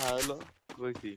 হলো কইছি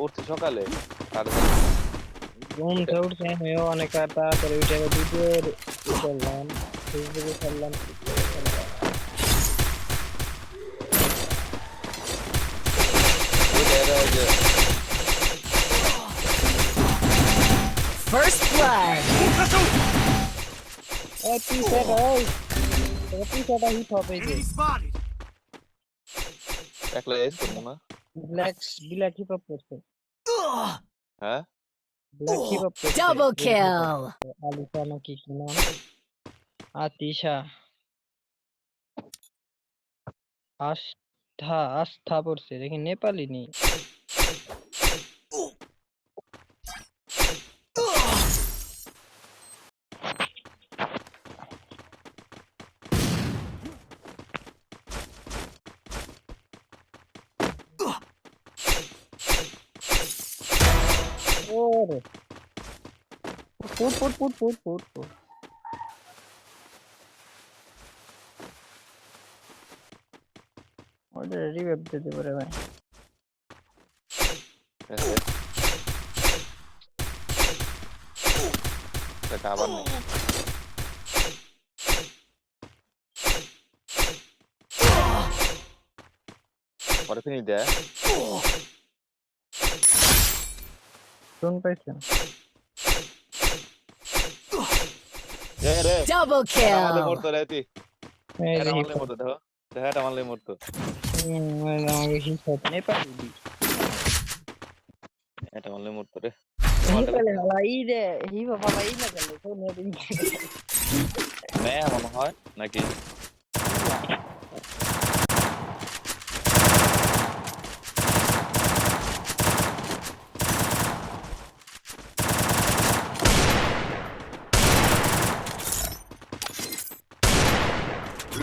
উঠছি সকালে আর ঘুম থেকে উঠছে আমিও অনেক তাড়াতাড়ি উঠে ভিডিও করলাম, ফেসবুকে ছাড়লাম, টিকটকে ছাড়লাম। First blood. ওই টি-শার্ট ওই টি-শার্টটা হিট হবে যে Enemy spotted. একলা এস করবো না ব্ল্যাক হিপ হপ করছে, হ্যাঁ ব্ল্যাক হিপ হপ করছে। Double kill. আলিশা নাকি কি নাম, আতিশা, আস্থা পড়ছে, দেখি নেপালি নেই। ওরে ফুট ওটা রিভাইভ দিতে পারে ভাই। সেটা আবার নেই পরে ফিনিশ দেয় শুন পাইছেন? Double আমাদের kill. মরতো রে তুই এই এটা যে মারলে মরতো দেখো দেখা এটা মারলে মরতো আমাকে হিট হপ নেপালি দি এটা মারলে মরতো রে নেপালি হালা ই রে হিপ হপ হালা ই না গেল তো নেদিন মেয়ে মনে হয় নাকি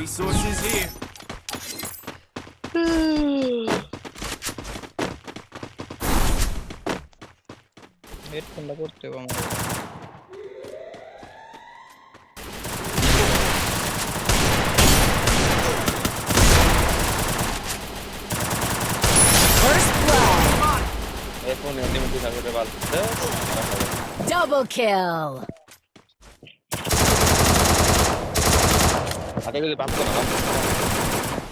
Resources here. হেডফোনটা করতে হবে আমার। First blood. এখন এমনি থাকতে পারছে Double kill. আগে যদি বাম করো না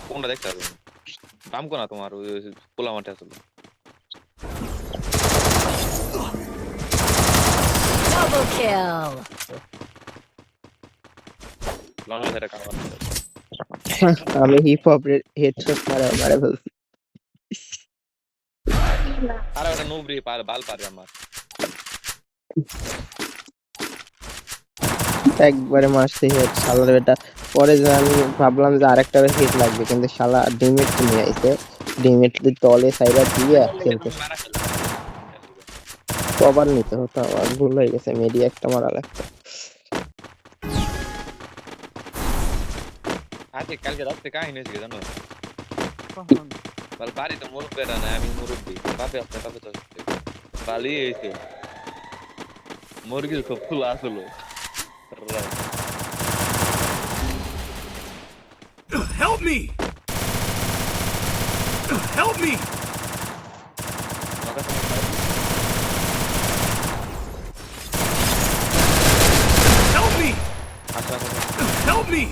কোনটা দেখতে হবে বাম করো না তোমার ওই পোলা মাঠে আসলে Double kill. লং ধরে কাজ আমি হিপ হপ হেডশট মারা ফেলছি। আরে ওটা নুবরি বাল পারে আমার একবারে মারছে হেড শালার বেটা। পরে যে আমি ভাবলাম যে আরেকটা হিট লাগবে, কিন্তু শালা ডিমেট নিয়ে আইছে, ডিমেট তলে সাইডা দিয়ে কিন্তু কভার নিতে হতো, আমার ভুল হয়ে গেছে, মিডিয়া একটা মারা লাগতো। আজকে কালকে রাত্রে কাহিনী হয়েছে জানো বল বাড়ি তো মুরুব বেটা না আমি মুরব্বী বাপে আসতে বাপে তো বালি হয়েছে মুরগির খুব ফুল আসলো Help me! Help me! Help me! Help me!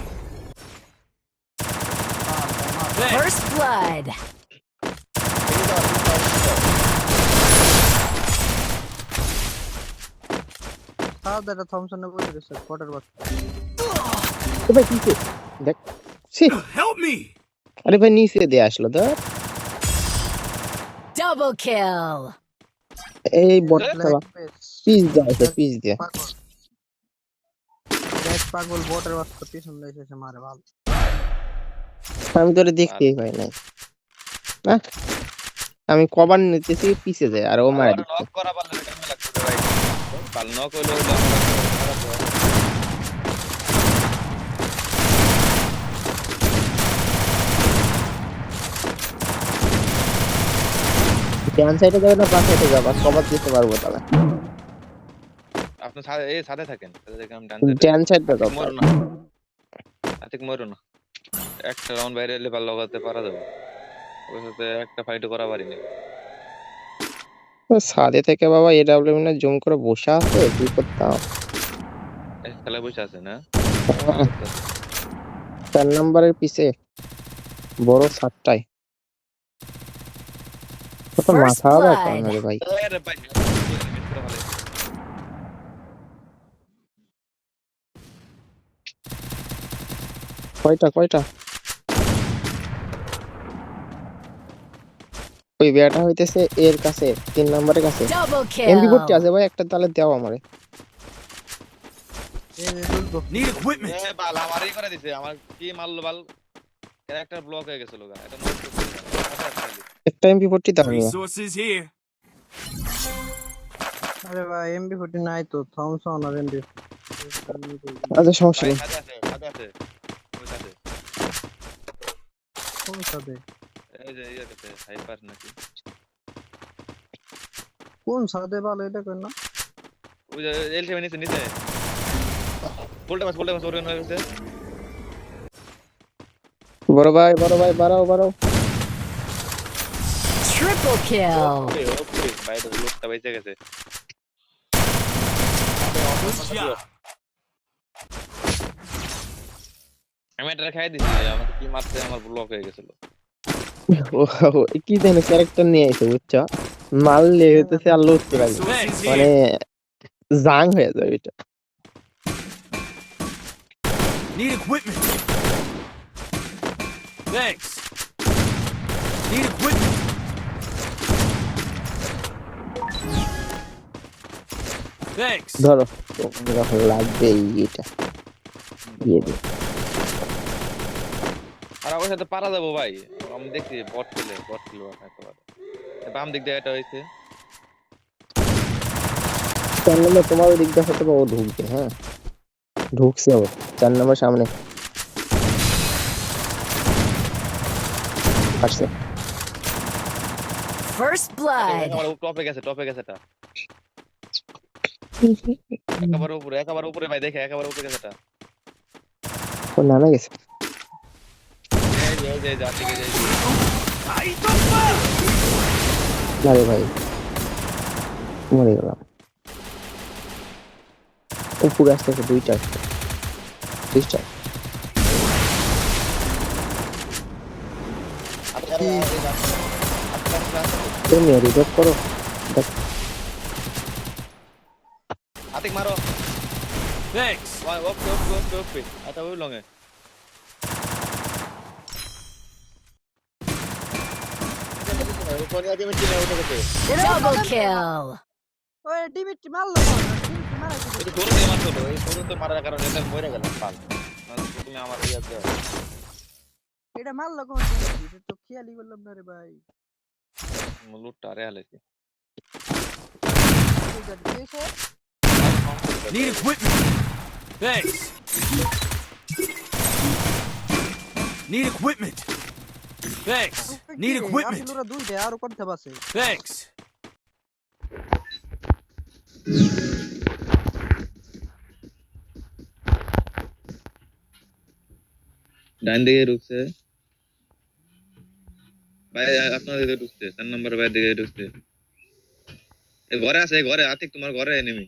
First blood. দাদা থমসনে বসে গেছে কোয়ার্টার বাক। ও ভাই নিচে দেখ, সি Help me! আরে ভাই নিচে দিয়ে আসলো তো। Double kill. এই বটটা পিস দিয়ে পিস দিয়ে দেখ পাগল বটের বাচ্চা পিছন দিয়ে এসে মারে ভালো। আমি তোরে দেখতেই পাই নাই না, আমি কভার নিতেছি পিছে যায় আর ও মারা দিচ্ছে। নক করা পারলে কেমন লাগছে ভাই পাল নক হইলো ডান সাইডে যাবে না বাম সাইডে যাবে কভার দিতে পারবো তাহলে আপনি সাথে থাকেন সাথে থেকে আমি ডান সাইডে ডান সাইডে যাও মরো না আতিক মরো না একটা রাউন্ড বাইরে এলে পার লাগাতে পারা যাবে ওর সাথে একটা ফাইটও করা পারিনি সাদে থেকে বাবা এডব্লিউ না জুম করে বসে আছে কি করতাম খেলা বসে আছে না 4 নম্বরের পিছে বড় সাতটায় কত First মাথা ব্যথা blood. আমার ভাই আরে ভাই কয়টা ওই ব্যাটা হইতেছে এর কাছে 3 নম্বরের কাছে Double এমপি40 kill. আছে ভাই একটা তাহলে দাও আমারে Need equipment. এ বাল আমারই করে দিছে আমার কি মারলো বাল ক্যারেক্টার ব্লক হয়ে গেছিল গা এটা নষ্ট করে একটা এমপি40 দাও নিয়ে Resources here. আরে ভাই এমবি40 নাই তো থমসন আর এমবি আচ্ছা সমস্যা ভাই নেই সাথে আছে ওই সাথে কোন সাথে এই যে ইয়াতে হাইপার নাকি কোন সাথে ভালো এটা কই না ওই যে এল7 নিচে বলটা মাছ ওরে হয়ে গেছে বড় ভাই বাড়াও Triple kill. ওকে ভাই তো লোকটা বেঁচে গেছে Good job. আমি এটা খাই দিছি আমাকে কি মারতে আমার ব্লক হয়ে গেছিল ও কি জানি ক্যারেক্টার নিয়ে আইছে বুঝছো মারলে হইতেছে আর লুটতে পারবে Resources মানে here. জাং হয়ে যাবে এটা Need equipment. Thanks. Need equipment. Thanks. ধরো তোমার লাগবে এটা দিয়ে দিই আর ওর সাথে পারা যাবো ভাই আমি দেখছি বট খেলে একেবারে বাম দিক দিয়ে এটা হয়েছে চ্যানেলে তোমার ওই দিকটা হয়তো বা ও ঢুকবে হ্যাঁ ঢুকছে ও 4 নম্বর সামনে আসছে First blood. আমার টপে গেছে এটা একেবারে উপরে ভাই দেখে একেবারে উপরে গেছে এটা ও নামে গেছে এই যে যা থেকে যাই আরে ভাই মরে গেলাম উপরে আসতেছে দুইটা তুমি রিপোর্ট করো আতিক মারো Thanks. ওকে আচ্ছা ওই লঙে Double kill. ওই ডিবিটি মারলো ডিবিটি মারাইছে এই ধরে দিয়ে মারতো তো এই ধরে তো মারার কারণে এটা মরে গেল পাল তুমি আমার ইয়াতে এটা মারলো কোন এটা তো খেয়ালই করলাম না রে ভাই লুটটা রে হালাইছে এটা দিয়েছে Need equipment. Thanks. Need equipment. Thanks. Need equipment. আসলে ওরা দুইটা আর করতে পারছে Thanks. ডান দিকে ঢুকছে ভাই আপনার দিকে ঢুকছে 4 নম্বর ভাই দিকে ঢুকছে এই ঘরে আছে ঘরে আতিক তোমার ঘরে এনিমি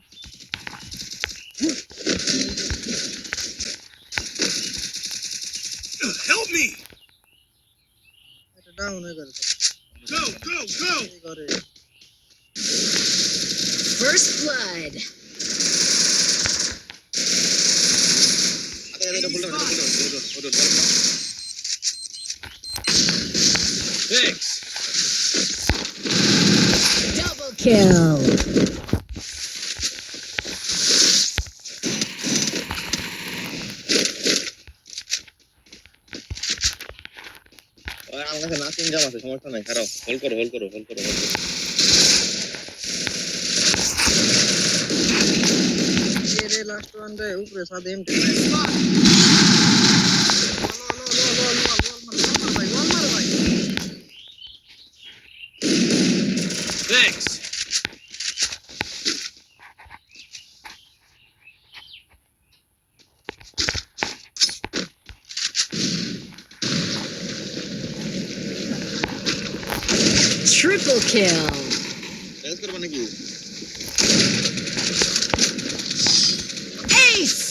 Help me. এটা ডাউন হয়ে গেল Go. এই করে First blood. আতিক এটা বললাম Thanks. Double kill. আমার কাছে নাসিং জাম আছে সমস্যা নাই খারাপ হোল করো এর লাস্ট ওয়ান রে উপরে সাদে এমটি Triple kill. ম্যাচ করবা নাকি Ace.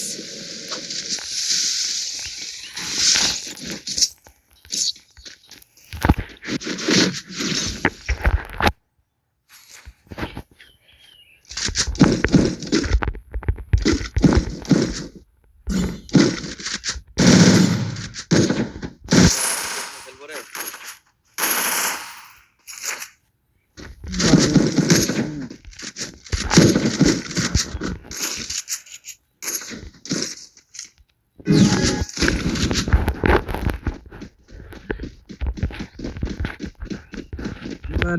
খেলবো রে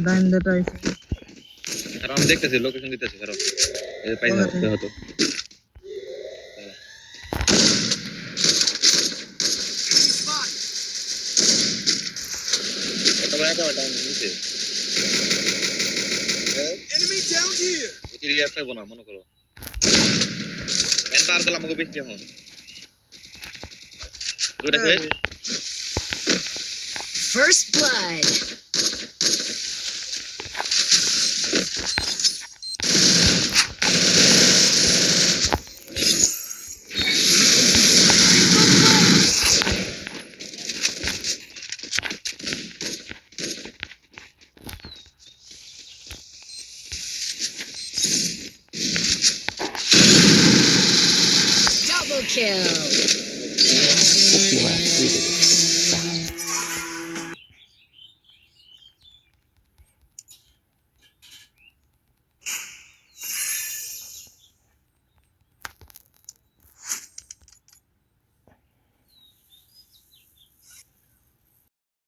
ডাইন ডেটা আইছে কারণ আমি দেখতেছি লোকেশন দিতেছি কারণ এই পাই না কোথায়? হতো তবে একটা টাইম নিতে Enemy down here. ওই রিঅ্যাক্ট করব না মনে করো এন পার করলাম আমাকে বেশি এখন দুটো face First blood. Double kill.